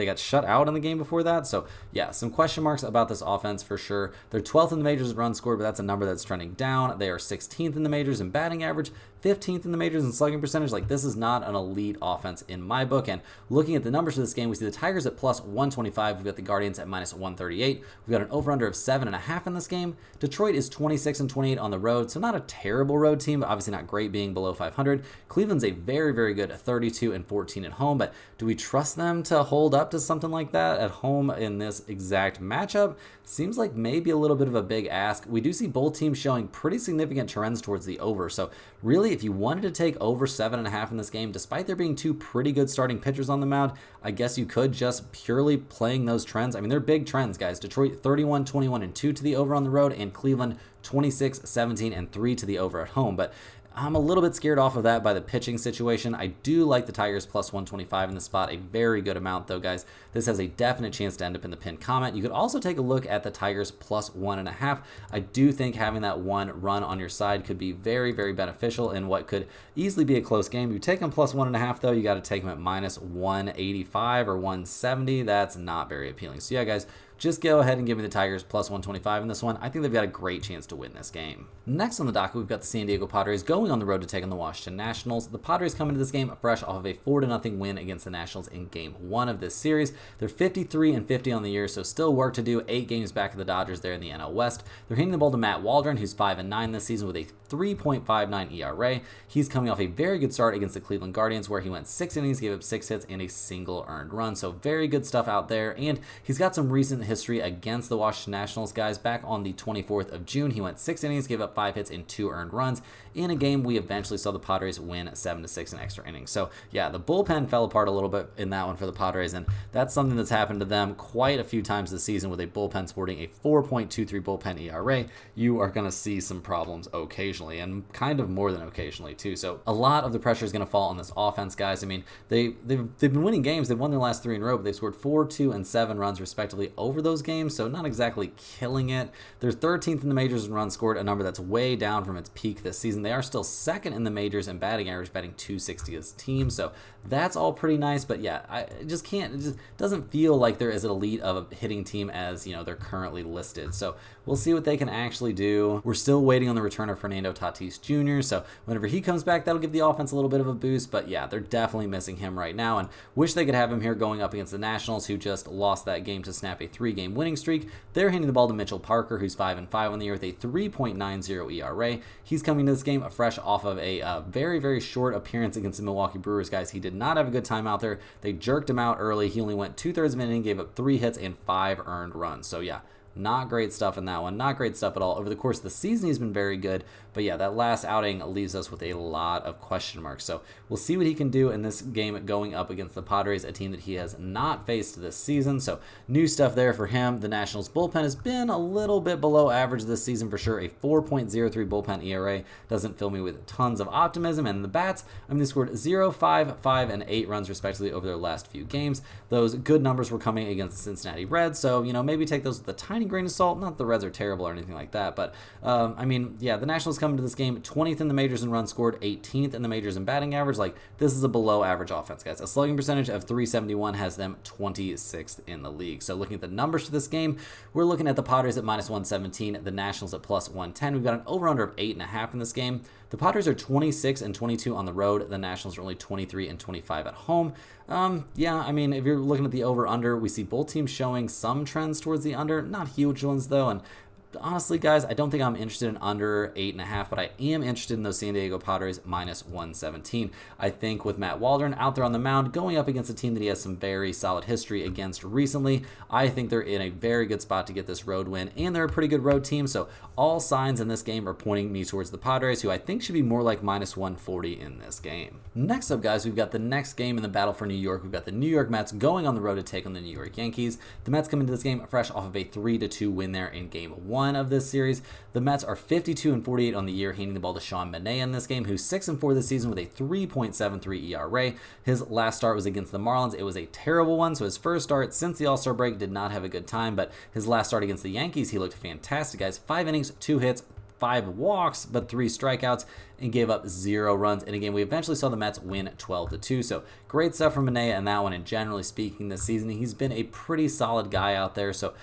got shut out in the game before that, so yeah, some question marks about this offense for sure. They're 12th in the majors in runs scored, but that's a number that's trending down. They are 16th in the majors in batting average, 15th in the majors in slugging percentage. Like, this is not an elite offense in my book. And looking at the numbers for this game, we see the Tigers at plus 125. We've got the Guardians at minus 138. We've got an over-under of 7.5 in this game. Detroit is 26-28 on the road, so not a terrible road team, but obviously not great, being below 500. Cleveland's a very, very good 32-14 at home, but do we trust them to hold up to something like that at home in this exact matchup? Seems like maybe a little bit of a big ask. We do see both teams showing pretty significant trends towards the over, so really, if you wanted to take over 7.5 in this game, despite there being 2 pretty good starting pitchers on the mound, I guess you could just purely playing those trends. I mean, they're big trends, guys. Detroit 31-21-2 to the over on the road, and Cleveland 26-17-3 to the over at home. But I'm a little bit scared off of that by the pitching situation. I do like the Tigers plus 125 in the spot, a very good amount though, guys. This has a definite chance to end up in the pinned comment. You could also take a look at the Tigers plus 1.5. I do think having that 1 run on your side could be very, very beneficial in what could easily be a close game. You take them plus 1.5 though, you got to take them at minus 185 or 170. That's not very appealing. So yeah, guys, just go ahead and give me the Tigers plus 125 in this one. I think they've got a great chance to win this game. Next on the docket, we've got the San Diego Padres going on the road to take on the Washington Nationals. The Padres come into this game fresh off of a 4-0 win against the Nationals in Game 1 of this series. They're 53-50 on the year, so still work to do. 8 games back of the Dodgers there in the NL West. They're handing the ball to Matt Waldron, who's 5-9 this season with a 3.59 ERA. He's coming off a very good start against the Cleveland Guardians, where he went 6 innings, gave up 6 hits, and a single earned run. So very good stuff out there, and he's got some recent history against the Washington Nationals, guys. Back on the 24th of June, he went 6 innings, gave up 5 hits and 2 earned runs in a game we eventually saw the Padres win 7-6 in extra innings. So yeah, the bullpen fell apart a little bit in that one for the Padres, and that's something that's happened to them quite a few times this season with a bullpen sporting a 4.23 bullpen ERA. You are going to see some problems occasionally, and kind of more than occasionally too. So a lot of the pressure is going to fall on this offense, guys. I mean, they've been winning games. They've won their last 3 in a row, but they've scored 4, 2, and 7 runs respectively over those games, so not exactly killing it. They're 13th in the majors in runs scored, a number that's way down from its peak this season. They are still still second in the majors in batting average, batting .260 as a team. So that's all pretty nice. But yeah, I just can't. It just doesn't feel like they're as elite of a hitting team as they're currently listed. So we'll see what they can actually do. We're still waiting on the return of Fernando Tatis Jr. So whenever he comes back, that'll give the offense a little bit of a boost. But yeah, they're definitely missing him right now, and wish they could have him here going up against the Nationals, who just lost that game to snap a 3-game winning streak. They're handing the ball to Mitchell Parker, who's 5-5 on the year with a 3.90 ERA. He's coming to this game fresh off of a very, very short appearance against the Milwaukee Brewers, guys. He did not have a good time out there. They jerked him out early. He only went 2/3 of an inning, gave up 3 hits and 5 earned runs. So yeah, not great stuff in that one. Not great stuff at all. Over the course of the season, he's been very good. But yeah, that last outing leaves us with a lot of question marks. So we'll see what he can do in this game going up against the Padres, a team that he has not faced this season. So new stuff there for him. The Nationals bullpen has been a little bit below average this season for sure. A 4.03 bullpen ERA doesn't fill me with tons of optimism. And the bats, they scored 0, 5, 5, and 8 runs respectively over their last few games. Those good numbers were coming against the Cincinnati Reds. So, maybe take those with a tiny grain of salt. Not that the Reds are terrible or anything like that. But, yeah, the Nationals come into this game 20th in the majors in runs scored, 18th in the majors in batting average. Like, this is a below average offense, guys. A slugging percentage of .371 has them 26th in the league. So looking at the numbers for this game, we're looking at the Padres at -117, the Nationals at +110. We've got an over-under of 8.5 in this game. The Padres are 26-22 on the road. The Nationals are only 23-25 at home. If you're looking at the over-under, we see both teams showing some trends towards the under. Not huge ones, though, and honestly, guys, I don't think I'm interested in under 8.5, but I am interested in those San Diego Padres -117. I think with Matt Waldron out there on the mound, going up against a team that he has some very solid history against recently, I think they're in a very good spot to get this road win, and they're a pretty good road team, so all signs in this game are pointing me towards the Padres, who I think should be more like -140 in this game. Next up, guys, we've got the next game in the battle for New York. We've got the New York Mets going on the road to take on the New York Yankees. The Mets come into this game fresh off of a 3-2 win there in Game 1 of this series. The Mets are 52-48 on the year, handing the ball to Sean Manaea in this game, who's 6-4 this season with a 3.73 ERA. His last start was against the Marlins. It was a terrible one, so his first start since the All-Star break did not have a good time, but his last start against the Yankees, he looked fantastic, guys. 5 innings, 2 hits, 5 walks, but 3 strikeouts, and gave up 0 runs in a game we eventually saw the Mets win 12-2. So great stuff from Manaea in that one, and generally speaking this season, he's been a pretty solid guy out there. So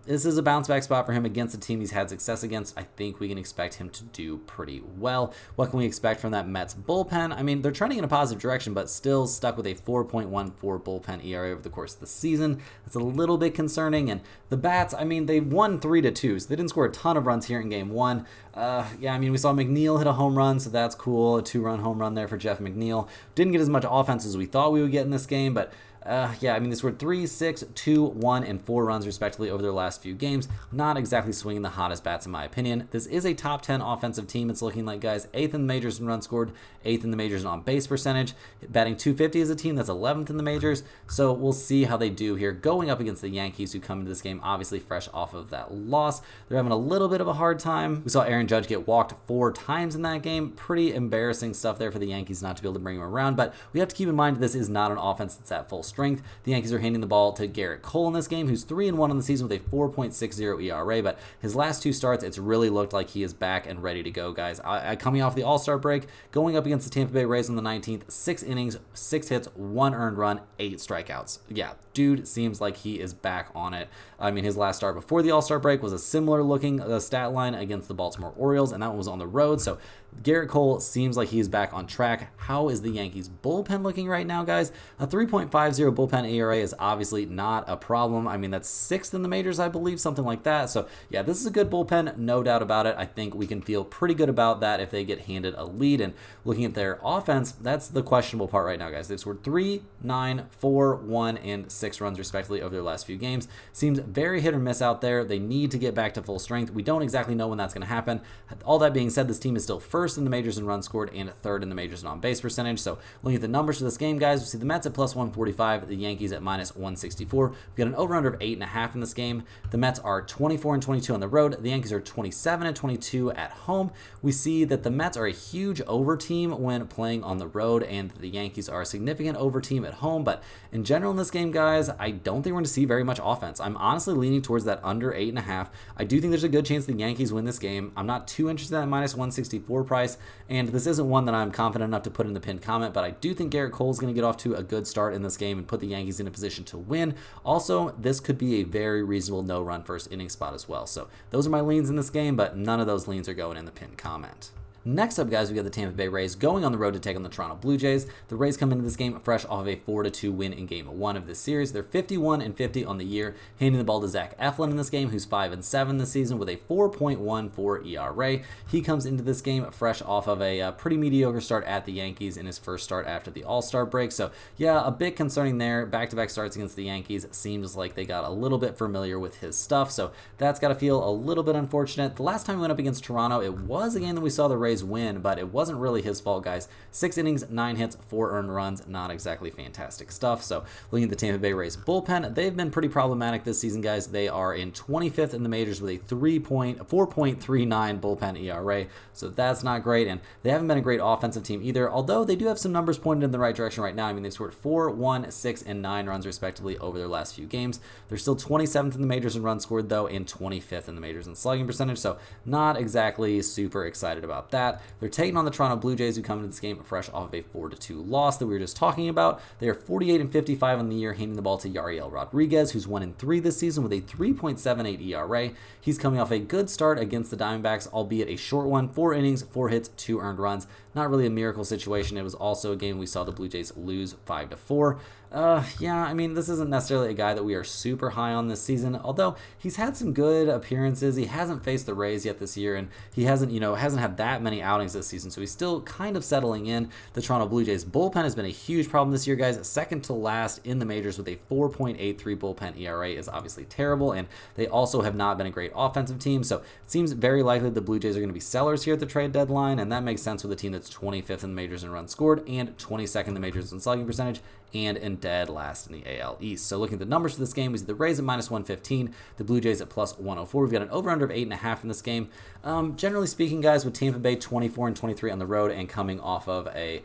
this is a bounce back spot for him against a team he's had success against. I think we can expect him to do pretty well. What can we expect from that Mets bullpen? They're trending in a positive direction, but still stuck with a 4.14 bullpen ERA over the course of the season. That's a little bit concerning. And the bats, they won 3-2, so they didn't score a ton of runs here in Game 1. We saw McNeil hit a home run, so that's cool. A 2-run home run there for Jeff McNeil. Didn't get as much offense as we thought we would get in this game, but they scored 3, 6, 2, 1, and 4 runs respectively over their last few games. Not exactly swinging the hottest bats in my opinion. This is a top 10 offensive team. It's looking like, guys, 8th in the majors in runs scored, 8th in the majors in on-base percentage, batting .250 as a team. That's 11th in the majors. So we'll see how they do here going up against the Yankees, who come into this game obviously fresh off of that loss. They're having a little bit of a hard time. We saw Aaron Judge get walked 4 times in that game. Pretty embarrassing stuff there for the Yankees not to be able to bring him around, but we have to keep in mind this is not an offense that's at full strength. The Yankees are handing the ball to Garrett Cole in this game, who's 3-1 on the season with a 4.60 ERA, but his last 2 starts, it's really looked like he is back and ready to go, guys. Coming off the All-Star break, going up against the Tampa Bay Rays on the 19th, 6 innings, 6 hits, 1 earned run, 8 strikeouts. Yeah, dude seems like he is back on it. His last start before the All-Star break was a similar looking stat line against the Baltimore Orioles, and that one was on the road, so Garrett Cole seems like he's back on track. How is the Yankees bullpen looking right now, guys? A 3.50 bullpen ERA is obviously not a problem. That's 6th in the majors, I believe, something like that. So yeah, this is a good bullpen, no doubt about it. I think we can feel pretty good about that if they get handed a lead. And looking at their offense, that's the questionable part right now, guys. They've scored 3, 9, 4, 1, and 6 runs respectively over their last few games. Seems very hit or miss out there. They need to get back to full strength. We don't exactly know when that's going to happen. All that being said, this team is still first in the majors in runs scored and 3rd in the majors in on-base percentage. So looking at the numbers for this game, guys, we see the Mets at +145, 235. The Yankees at minus 164. We've got an over-under of 8.5 in this game. The Mets are 24-22 on the road. The Yankees are 27-22 at home. We see that the Mets are a huge over team when playing on the road, and the Yankees are a significant over team at home. But in general in this game, guys, I don't think we're going to see very much offense. I'm honestly leaning towards that under 8.5. I do think there's a good chance the Yankees win this game. I'm not too interested in that minus 164 price, and this isn't one that I'm confident enough to put in the pinned comment, but I do think Garrett Cole's going to get off to a good start in this game and put the Yankees in a position to win. Also, this could be a very reasonable no-run first inning spot as well. So those are my leans in this game, but none of those leans are going in the pinned comment. Next up, guys, we got the Tampa Bay Rays going on the road to take on the Toronto Blue Jays. The Rays come into this game fresh off of a 4-2 win in Game 1 of this series. They're 51-50 on the year, handing the ball to Zach Eflin in this game, who's 5-7 this season with a 4.14 ERA. He comes into this game fresh off of a pretty mediocre start at the Yankees in his first start after the All-Star break. So, yeah, a bit concerning there. Back-to-back starts against the Yankees. Seems like they got a little bit familiar with his stuff, so that's got to feel a little bit unfortunate. The last time we went up against Toronto, it was a game that we saw the Rays win, but it wasn't really his fault, guys. 6 innings, 9 hits, 4 earned runs, not exactly fantastic stuff. So looking at the Tampa Bay Rays bullpen, they've been pretty problematic this season, guys. They are in 25th in the majors with a 4.39 bullpen ERA, so that's not great, and they haven't been a great offensive team either, although they do have some numbers pointed in the right direction right now. I mean, they've scored 4, 1, 6, and 9 runs respectively over their last few games. They're still 27th in the majors in runs scored, though, and 25th in the majors in slugging percentage, so not exactly super excited about that. They're taking on the Toronto Blue Jays, who come into this game fresh off of a 4-2 loss that we were just talking about. They are 48-55 on the year, handing the ball to Yariel Rodriguez, who's 1-3 this season with a 3.78 ERA. He's coming off a good start against the Diamondbacks, albeit a short one, 4 innings, 4 hits, 2 earned runs. Not really a miracle situation. It was also a game we saw the Blue Jays lose 5-4. Yeah, I mean, this isn't necessarily a guy that we are super high on this season, although he's had some good appearances. He hasn't faced the Rays yet this year, and he hasn't had that many outings this season, so he's still kind of settling in. The Toronto Blue Jays bullpen has been a huge problem this year, guys. Second to last in the majors with a 4.83 bullpen ERA is obviously terrible, and they also have not been a great offensive team, so it seems very likely the Blue Jays are going to be sellers here at the trade deadline, and that makes sense with a team that's 25th in the majors in runs scored and 22nd in the majors in slugging percentage and in dead last in the AL East. So looking at the numbers for this game, we see the Rays at minus 115, the Blue Jays at plus 104. We've got an over-under of 8.5 in this game. Generally speaking, guys, with Tampa Bay 24-23 on the road and coming off of a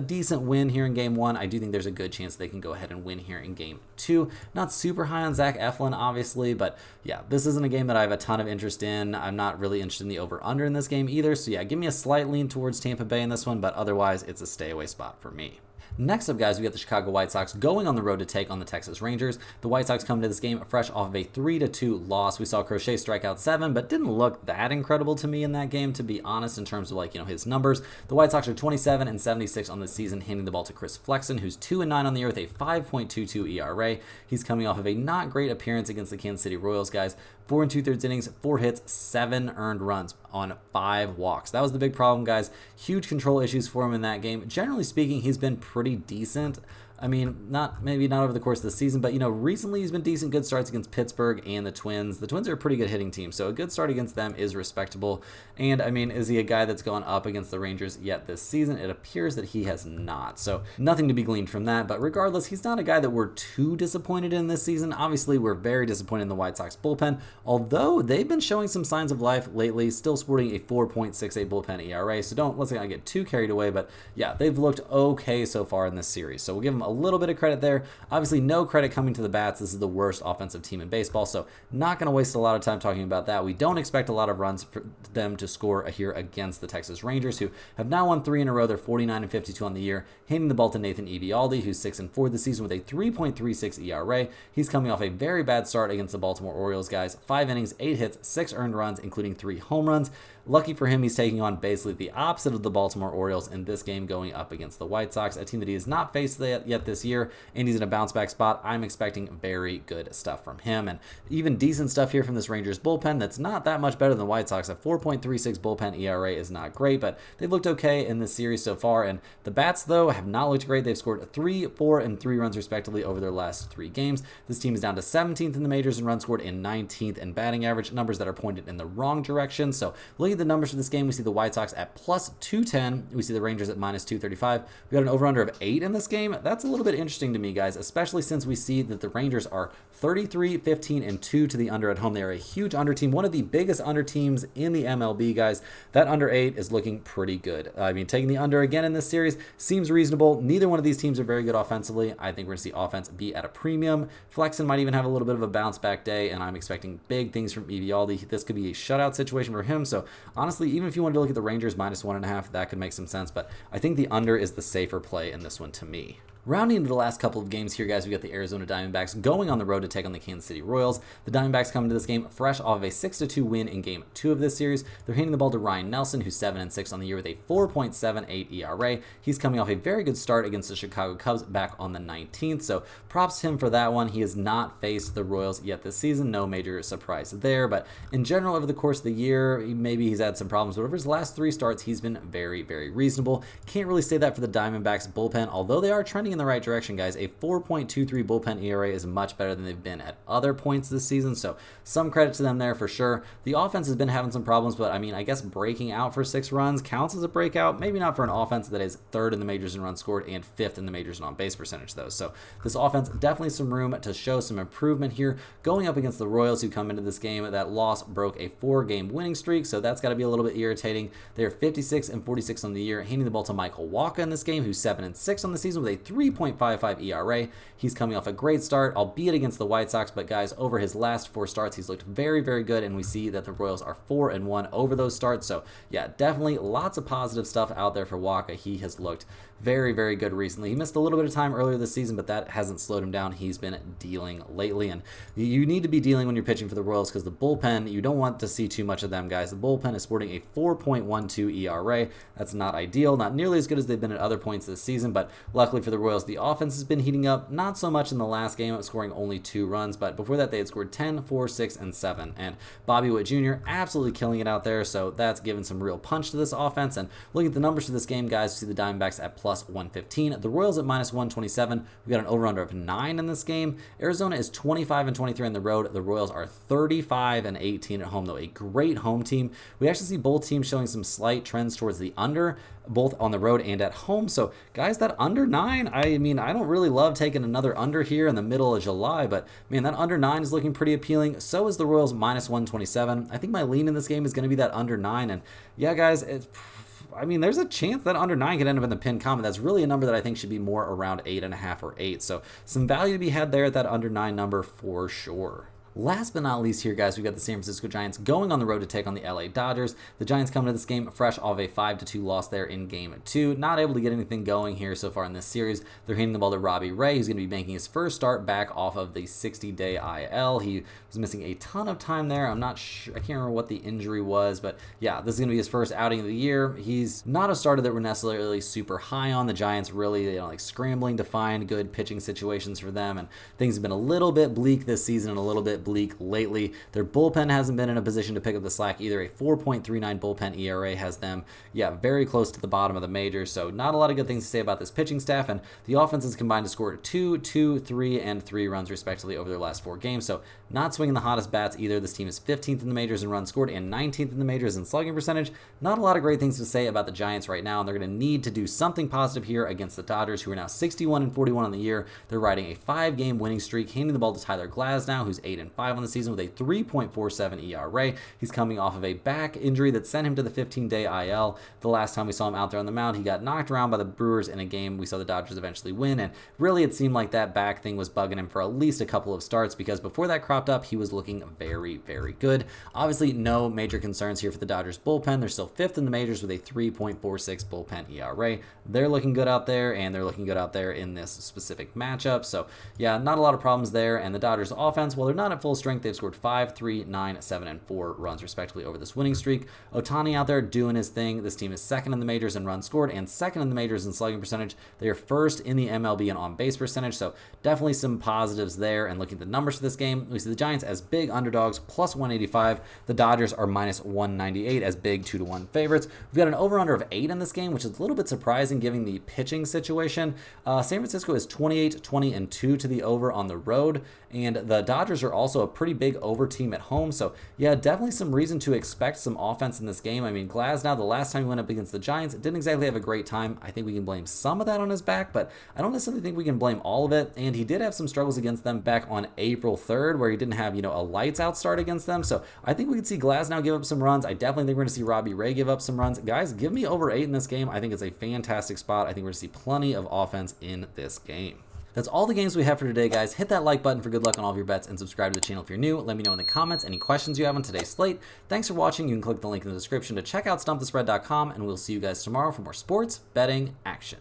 decent win here in Game 1, I do think there's a good chance they can go ahead and win here in Game 2. Not super high on Zach Eflin, obviously, but yeah, this isn't a game that I have a ton of interest in. I'm not really interested in the over-under in this game either. So yeah, give me a slight lean towards Tampa Bay in this one, but otherwise it's a stay-away spot for me. Next up, guys, we got the Chicago White Sox going on the road to take on the Texas Rangers. The White Sox come to this game fresh off of a 3-2 loss. We saw Crochet strike out 7, but didn't look that incredible to me in that game, to be honest, in terms of his numbers. The White Sox are 27-76 on the season, handing the ball to Chris Flexen, who's 2-9 on the year with a 5.22 ERA. He's coming off of a not great appearance against the Kansas City Royals, guys. 4 2/3 innings, 4 hits, 7 earned runs on 5 walks. That was the big problem, guys. Huge control issues for him in that game. Generally speaking, he's been pretty decent. I mean, maybe not over the course of the season, but recently he's been decent. Good starts against Pittsburgh and the Twins. The Twins are a pretty good hitting team, so a good start against them is respectable. And I mean, is he a guy that's gone up against the Rangers yet this season? It appears that he has not. So nothing to be gleaned from that. But regardless, he's not a guy that we're too disappointed in this season. Obviously, we're very disappointed in the White Sox bullpen, although they've been showing some signs of life lately. Still sporting a 4.68 bullpen ERA. So let's not get too carried away. But yeah, they've looked okay so far in this series. So we'll give them a little bit of credit there. Obviously, no credit coming to the bats. This is the worst offensive team in baseball, so not going to waste a lot of time talking about that. We don't expect a lot of runs for them to score here against the Texas Rangers, who have now won 3 in a row. They're 49-52 on the year, handing the ball to Nathan Eovaldi, who's 6-4 this season with a 3.36 ERA. He's coming off a very bad start against the Baltimore Orioles, guys. 5 innings, 8 hits, 6 earned runs, including 3 home runs. Lucky for him, he's taking on basically the opposite of the Baltimore Orioles in this game, going up against the White Sox, a team that he has not faced yet this year, and he's in a bounce-back spot. I'm expecting very good stuff from him, and even decent stuff here from this Rangers bullpen that's not that much better than the White Sox. A 4.36 bullpen ERA is not great, but they've looked okay in this series so far, and the bats, though, have not looked great. They've scored 3, 4, and 3 runs respectively over their last 3 games. This team is down to 17th in the majors in runs scored and 19th in batting average, numbers that are pointed in the wrong direction. So looking at the numbers for this game, we see the White Sox at plus 210. We see the Rangers at minus 235. We got an over-under of 8 in this game. That's a little bit interesting to me, guys, especially since we see that the Rangers are 33, 15, and 2 to the under at home. They are a huge under team, one of the biggest under teams in the MLB, guys. That under 8 is looking pretty good. I mean, taking the under again in this series seems reasonable. Neither one of these teams are very good offensively. I think we're going to see offense be at a premium. Flexen might even have a little bit of a bounce back day, and I'm expecting big things from Evialdi. This could be a shutout situation for him. So honestly, even if you wanted to look at the Rangers minus 1.5, that could make some sense. But I think the under is the safer play in this one to me. Rounding into the last couple of games here, guys, we got the Arizona Diamondbacks going on the road to take on the Kansas City Royals. The Diamondbacks come into this game fresh off of a 6-2 win in Game 2 of this series. They're handing the ball to Ryan Nelson, who's 7-6 on the year with a 4.78 ERA. He's coming off a very good start against the Chicago Cubs back on the 19th, so props to him for that one. He has not faced the Royals yet this season. No major surprise there, but in general, over the course of the year, maybe he's had some problems, but over his last 3 starts, he's been very, very reasonable. Can't really say that for the Diamondbacks bullpen, although they are trending in the right direction, guys. A 4.23 bullpen ERA is much better than they've been at other points this season, so some credit to them there for sure. The offense has been having some problems, but I mean, I guess breaking out for 6 runs counts as a breakout. Maybe not for an offense that is 3rd in the majors in runs scored and 5th in the majors in on-base percentage, though. So this offense, definitely some room to show some improvement here. Going up against the Royals, who come into this game, that loss broke a 4-game winning streak, so that's got to be a little bit irritating. They're 56-46 on the year, handing the ball to Michael Wacha in this game, who's 7-6 on the season with a 3.55 ERA. He's coming off a great start, albeit against the White Sox, but guys, over his last 4 starts, he's looked very, very good, and we see that the Royals are 4-1 over those starts. So yeah, definitely lots of positive stuff out there for Wacha. He has looked very, very good recently. He missed a little bit of time earlier this season, but that hasn't slowed him down. He's been dealing lately, and you need to be dealing when you're pitching for the Royals because the bullpen, you don't want to see too much of them, guys. The bullpen is sporting a 4.12 ERA. That's not ideal, not nearly as good as they've been at other points this season, but luckily for the Royals, the offense has been heating up, not so much in the last game, scoring only 2 runs, but before that, they had scored 10, 4, 6, and 7, and Bobby Witt Jr. absolutely killing it out there, so that's given some real punch to this offense. And looking at the numbers for this game, guys, we see the Diamondbacks at plus 115, the Royals at minus 127. We got an over-under of 9 in this game. Arizona is 25-23 on the road. The Royals are 35-18 at home, though. A great home team. We actually see both teams showing some slight trends towards the under, both on the road and at home. So, guys, that under 9, I mean, I don't really love taking another under here in the middle of July, but, man, that under 9 is looking pretty appealing. So is the Royals minus 127. I think my lean in this game is going to be that under 9, and, yeah, guys, I mean, there's a chance that under 9 could end up in the pinned comment. That's really a number that I think should be more around 8.5 or 8. So some value to be had there at that under 9 number for sure. Last but not least here, guys, we've got the San Francisco Giants going on the road to take on the LA Dodgers. The Giants coming to this game fresh off a 5-2 loss there in Game 2. Not able to get anything going here so far in this series. They're handing the ball to Robbie Ray, who's going to be making his first start back off of the 60-day IL. He was missing a ton of time there. I'm not sure. I can't remember what the injury was, but yeah, this is going to be his first outing of the year. He's not a starter that we're necessarily super high on. The Giants really, like scrambling to find good pitching situations for them, and things have been a little bit bleak this season and a little bit bleak lately. Their bullpen hasn't been in a position to pick up the slack either. A 4.39 bullpen ERA has them, very close to the bottom of the majors, so not a lot of good things to say about this pitching staff, and the offense has combined to score 2, 2, 3, and 3 runs respectively over their last 4 games, so not swinging the hottest bats either. This team is 15th in the majors in runs scored and 19th in the majors in slugging percentage. Not a lot of great things to say about the Giants right now, and they're going to need to do something positive here against the Dodgers, who are now 61-41 on the year. They're riding a 5-game winning streak, handing the ball to Tyler Glasnow, who's 8-5 on the season with a 3.47 ERA. He's coming off of a back injury that sent him to the 15-day IL. The last time we saw him out there on the mound, he got knocked around by the Brewers in a game we saw the Dodgers eventually win, and really it seemed like that back thing was bugging him for at least a couple of starts, because before that cropped up, he was looking very, very good. Obviously, no major concerns here for the Dodgers bullpen. They're still 5th in the majors with a 3.46 bullpen ERA. They're looking good out there, and they're looking good out there in this specific matchup. So, yeah, not a lot of problems there. And the Dodgers offense, while they're not at full strength, they've scored 5, 3, 9, 7, and 4 runs respectively over this winning streak. Ohtani out there doing his thing. This team is 2nd in the majors in runs scored and 2nd in the majors in slugging percentage. They are 1st in the MLB in on-base percentage, so definitely some positives there. And looking at the numbers for this game, we see the Giants as big underdogs, plus 185. The Dodgers are minus 198 as big 2-1 favorites. We've got an over-under of 8 in this game, which is a little bit surprising given the pitching situation. San Francisco is 28, 20, and 2 to the over on the road. And the Dodgers are also a pretty big over team at home. So, yeah, definitely some reason to expect some offense in this game. I mean, Glasnow, the last time he went up against the Giants, didn't exactly have a great time. I think we can blame some of that on his back, but I don't necessarily think we can blame all of it. And he did have some struggles against them back on April 3rd, where he didn't have, a lights out start against them. So I think we could see Glasnow give up some runs. I definitely think we're going to see Robbie Ray give up some runs. Guys, give me over 8 in this game. I think it's a fantastic spot. I think we're going to see plenty of offense in this game. That's all the games we have for today, guys. Hit that like button for good luck on all of your bets and subscribe to the channel if you're new. Let me know in the comments any questions you have on today's slate. Thanks for watching. You can click the link in the description to check out stumpthespread.com, and we'll see you guys tomorrow for more sports betting action.